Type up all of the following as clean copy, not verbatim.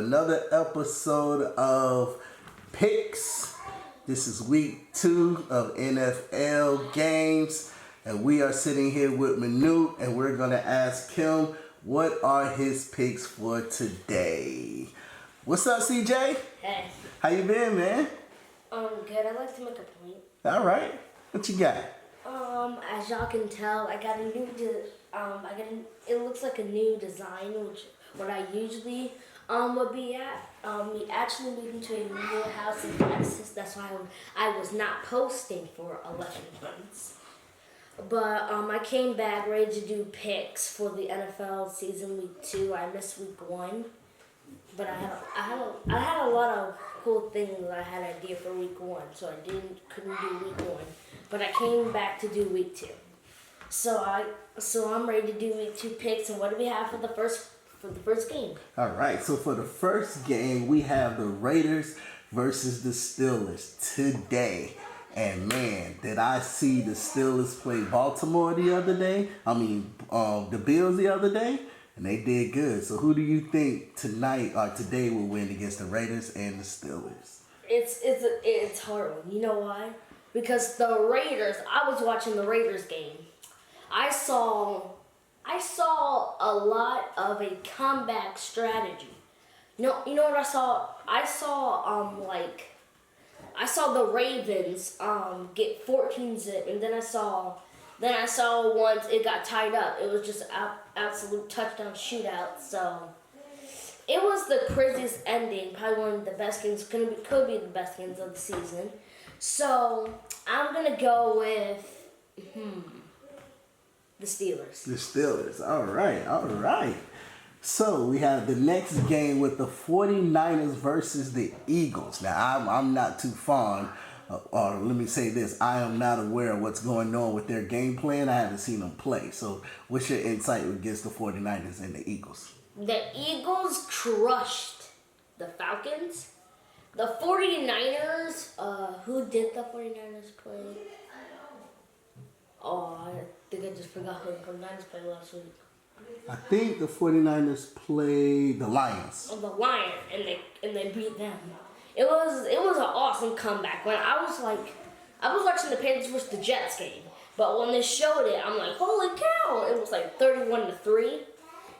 another episode of Picks. This is week 2 of NFL games, and we are sitting here with Manu, and we're going to ask him what are his picks for today. What's up, CJ? Hey. How you been, man? Good. I'd like to make a point. All right. What you got? As y'all can tell, I got a new. It looks like a new design, which what I usually would be at. We actually moved into a new house in Texas. That's why I was not posting for 11 months. But I came back ready to do picks for the NFL season week 2. I missed week 1, but I had a lot of cool things that I had idea for week 1, so I couldn't do week 1. But I came back to do week 2. So I'm ready to do week 2 picks. And what do we have for the first game? All right. So for the first game, we have the Raiders versus the Steelers today. And man, did I see the Steelers play Baltimore the other day? The Bills the other day, and they did good. So who do you think tonight or today will win against the Raiders and the Steelers? It's hard. You know why? Because the Raiders. I was watching the Raiders game. I saw a lot of a comeback strategy. You know what I saw? I saw the Ravens get 14 zip, and then I saw once it got tied up. It was just absolute touchdown shootout. So it was the craziest ending. Probably one of the best games. Could be the best games of the season. So I'm gonna go with the Steelers. The Steelers. All right. So we have the next game with the 49ers versus the Eagles. Now, I'm not too fond, or let me say this, I am not aware of what's going on with their game plan. I haven't seen them play. So what's your insight against the 49ers and the Eagles? The Eagles crushed the Falcons. The 49ers, who did the 49ers play? Oh, I think I just forgot who the 49ers played last week. I think the 49ers played the Lions. Oh, the Lions, and they beat them. It was an awesome comeback. When I was watching the Panthers versus the Jets game, but when they showed it, I'm like, holy cow! It was like 31-3,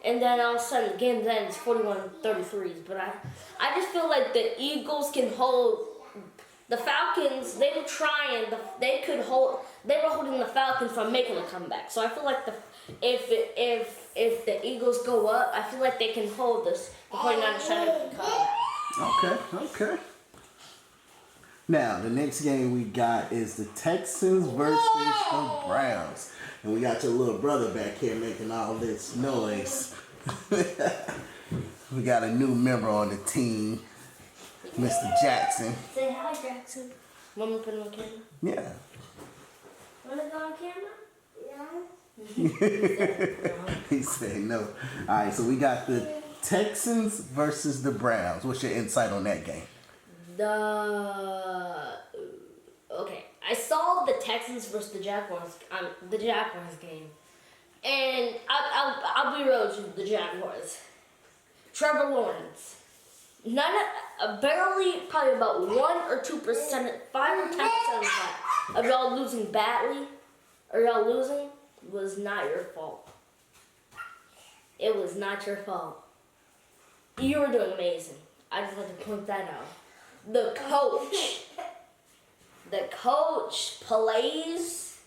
and then all of a sudden the game then it's 41-33. But I just feel like the Eagles can hold the Falcons. They were trying. They were holding the Falcons from making a comeback. So I feel like if the Eagles go up, I feel like they can hold the 49ers trying to come. Okay. Now, the next game we got is the Texans versus the Browns. And we got your little brother back here making all this noise. We got a new member on the team, Mr. Jackson. Say hi, Jackson. Want me to put him on camera? Yeah. Want to go on camera? Yeah. He said no. All right, so we got the Texans versus the Browns. What's your insight on that game? Okay, I saw the Texans versus the Jaguars game, and I'll be real with you, the Jaguars. Trevor Lawrence, barely, probably about 1 or 2%, 5 or 10% of that of y'all losing badly, or y'all losing, was not your fault. It was not your fault. You were doing amazing. I just want to point that out. The coach plays.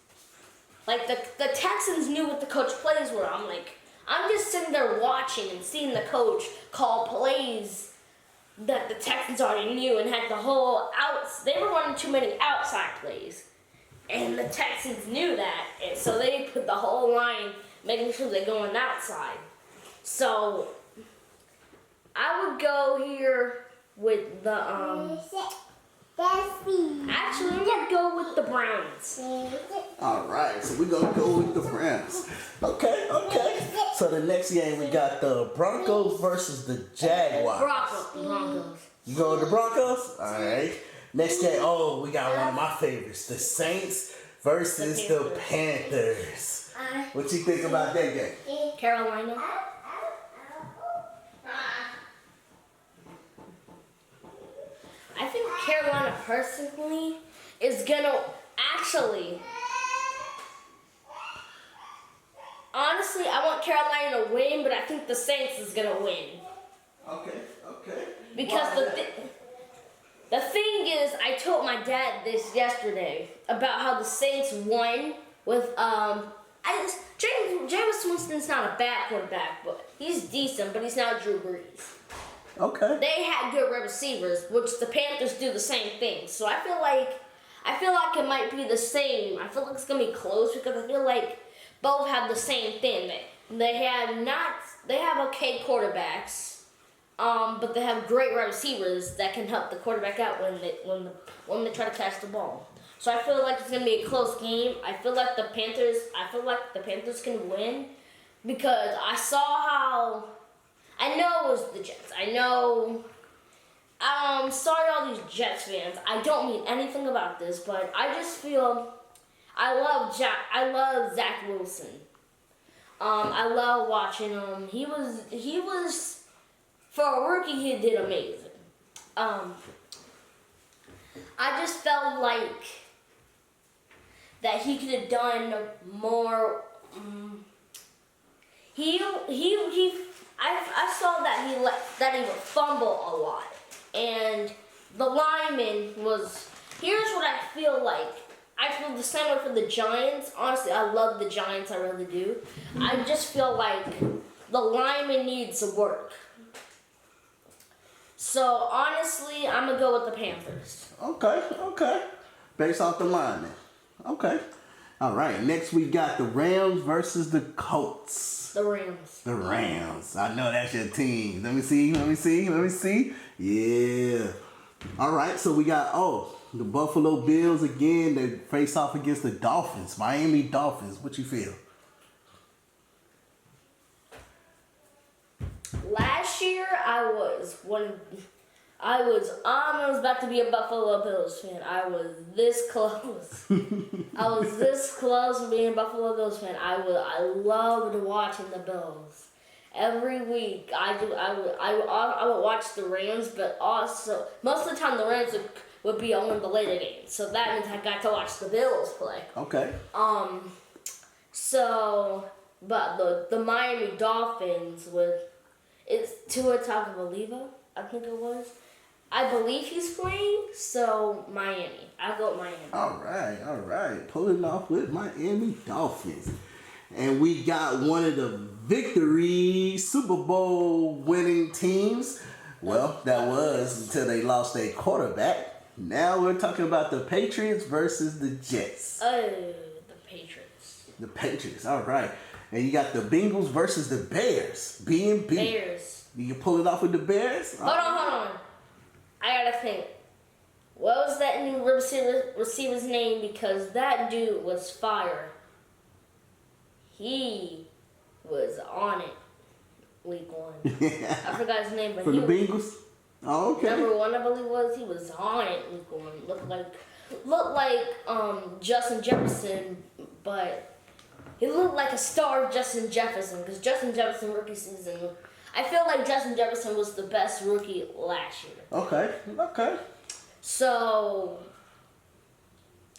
Like the Texans knew what the coach plays were. I'm just sitting there watching and seeing the coach call plays that the Texans already knew and had the whole they were running too many outside plays. And the Texans knew that, and so they put the whole line, making sure they're going outside. So I would go here with the Actually, I'm gonna go with the Browns. All right, so we're gonna go with the Browns. Okay. So the next game we got the Broncos versus the Jaguars. Broncos. You go with the Broncos? All right. Next game, we got one of my favorites, the Saints versus the Panthers. What you think about that game? Carolina. Carolina personally is gonna actually. Honestly, I want Carolina to win, but I think the Saints is gonna win. Okay. Because the thing is, I told my dad this yesterday about how the Saints won with Jameis Winston's not a bad quarterback, but he's decent, but he's not Drew Brees. Okay. They had good receivers, which the Panthers do the same thing. So I feel like it might be the same. I feel like it's gonna be close because I feel like both have the same thing. They have okay quarterbacks, but they have great wide receivers that can help the quarterback out when they try to catch the ball. So I feel like it's gonna be a close game. I feel like the Panthers can win because I saw how. I know it was the Jets. I know. Sorry, all these Jets fans. I don't mean anything about this, but I just feel I love Zach Wilson. I love watching him. He was for a rookie. He did amazing. I just felt like that he could have done more. I saw that he would fumble a lot, and the lineman was. Here's what I feel like. I feel the same way for the Giants. Honestly, I love the Giants. I really do. I just feel like the lineman needs to work. So honestly, I'm gonna go with the Panthers. Okay. Based off the lineman. Okay. All right. Next we got the Rams versus the Colts. The Rams. The Rams. I know that's your team. Let me see. Yeah. All right. So we got the Buffalo Bills again. They face off against the Dolphins. Miami Dolphins. What you feel? Last year, I was almost about to be a Buffalo Bills fan. I was this close. I was this close to being a Buffalo Bills fan. I loved watching the Bills. Every week, I would watch the Rams, but also most of the time the Rams would be on the later games. So that means I got to watch the Bills play. Okay. But the Miami Dolphins it's Tua Tagovailoa, I think it was. I believe he's playing, so Miami. I'll go with Miami. All right. Pulling off with Miami Dolphins. And we got one of the victory Super Bowl winning teams. Well, that was until they lost their quarterback. Now we're talking about the Patriots versus the Jets. The Patriots. The Patriots, all right. And you got the Bengals versus the Bears. B&B. Bears. You can pull it off with the Bears? Hold on. I gotta think. What was that new receiver's name? Because that dude was fire. He was on it week 1. I forgot his name, but For the Bengals? Oh, okay. Number 1, I believe he was on it week 1. Looked like Justin Jefferson, but he looked like a star Justin Jefferson, because Justin Jefferson rookie season, I feel like Justin Jefferson was the best rookie last year. Okay. So,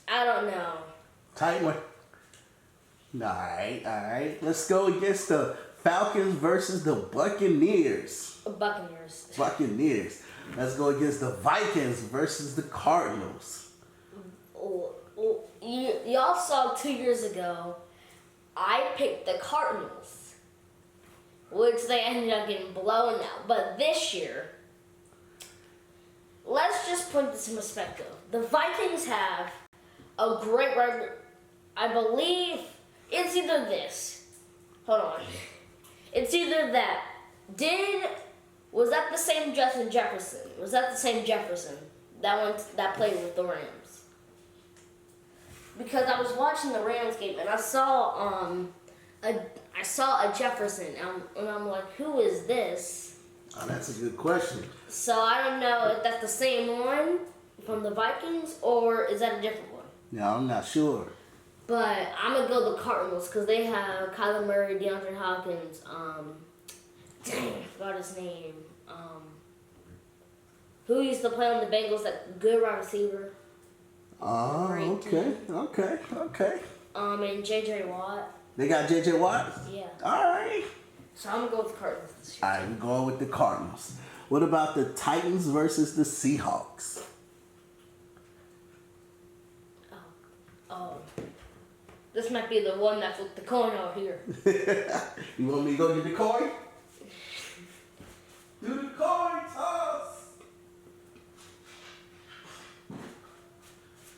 I don't know. Tight one. All right. Let's go against the Falcons versus the Buccaneers. Buccaneers. Let's go against the Vikings versus the Cardinals. Y'all saw 2 years ago, I picked the Cardinals, which they ended up getting blown out. But this year, let's just put this in perspective. The Vikings have a great record. I believe it's either this. Hold on. It's either that. Was that the same Justin Jefferson? Was that the same Jefferson? That played with the Rams? Because I was watching the Rams game and I saw a Jefferson and I'm like, who is this? Oh, that's a good question. So I don't know if that's the same one from the Vikings or is that a different one? No, I'm not sure. But I'm gonna go the Cardinals because they have Kyler Murray, DeAndre Hopkins. Dang, I forgot his name. who used to play on the Bengals, that good wide receiver. Oh, Great okay. And J.J. Watt. They got J.J. Watt? Yeah. All right. So I'm going to go with the Cardinals this year. All right, we're going with the Cardinals. What about the Titans versus the Seahawks? Oh. This might be the one that flipped the coin out here. You want me to go get the coin? Do the coin toss.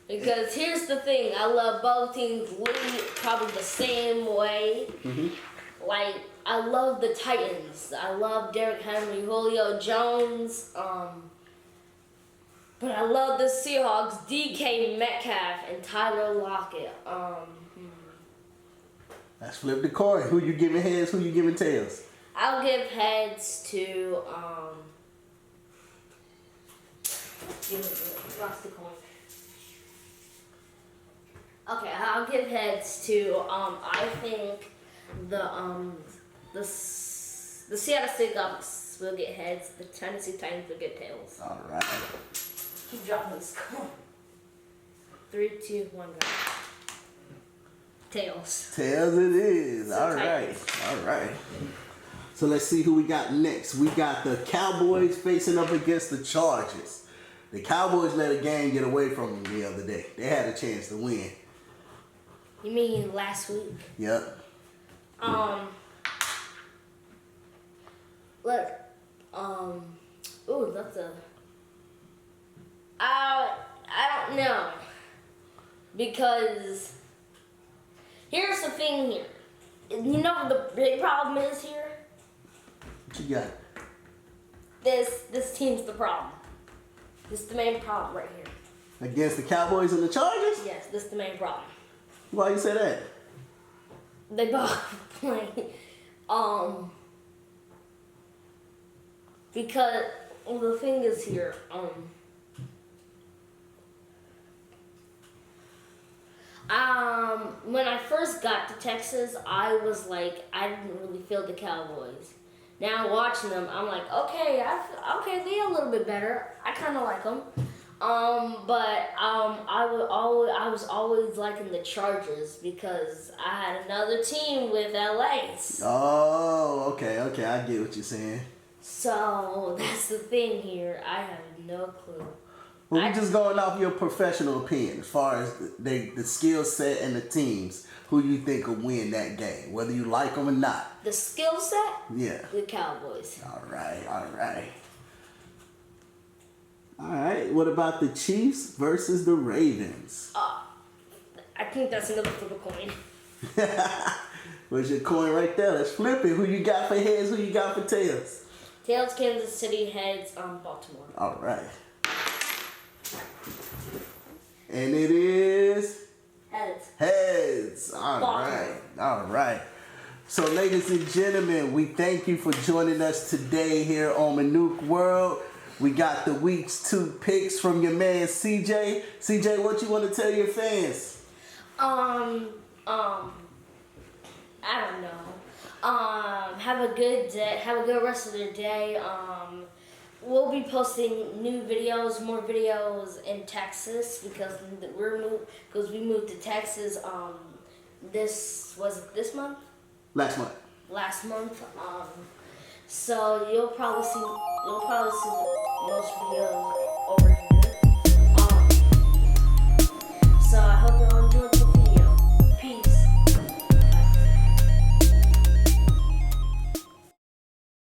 Because here's the thing, I love both teams literally probably the same way. Mm-hmm. Like, I love the Titans. I love Derrick Henry, Julio Jones. But I love the Seahawks, DK Metcalf, and Tyler Lockett. Let's flip the coin. Who you giving heads? Who you giving tails? I'll give heads to lost the coin. Okay, I'll give heads to I think the Seattle Seahawks will get heads. The Tennessee Titans will get tails. All right. Keep dropping this coin. 3, 2, 1, go. Tails. Tails it is. So All right. All right. So let's see who we got next. We got the Cowboys facing up against the Chargers. The Cowboys let a game get away from them the other day. They had a chance to win. You mean last week? Yep. Look, ooh, that's a. I don't know, because here's the thing here. You know what the big problem is here? What you got? This team's the problem. This is the main problem right here. Against the Cowboys and the Chargers? Yes, this is the main problem. Why you say that? They both play. Because the thing is here, when I first got to Texas, I was like, I didn't really feel the Cowboys. Now watching them, I'm like, okay, they are a little bit better. I kind of like them. I was always liking the Chargers because I had another team with LA. Oh, okay, I get what you're saying. So that's the thing here. I have no clue. Well, we're just going off your professional opinion as far as the skill set and the teams. Who you think will win that game, whether you like them or not? The skill set? Yeah. The Cowboys. All right. All right. What about the Chiefs versus the Ravens? I think that's another flip a coin. Where's your coin right there? Let's flip it. Who you got for heads? Who you got for tails? Tails, Kansas City. Heads, Baltimore. All right. And it is heads. All right. So, ladies and gentlemen, we thank you for joining us today here on Manuk World. We got the week's 2 picks from your man CJ. CJ, what you want to tell your fans? I don't know. Have a good day. Have a good rest of the day. We'll be posting new videos, more videos in Texas because we moved to Texas. This month. Last month. So you'll probably see most videos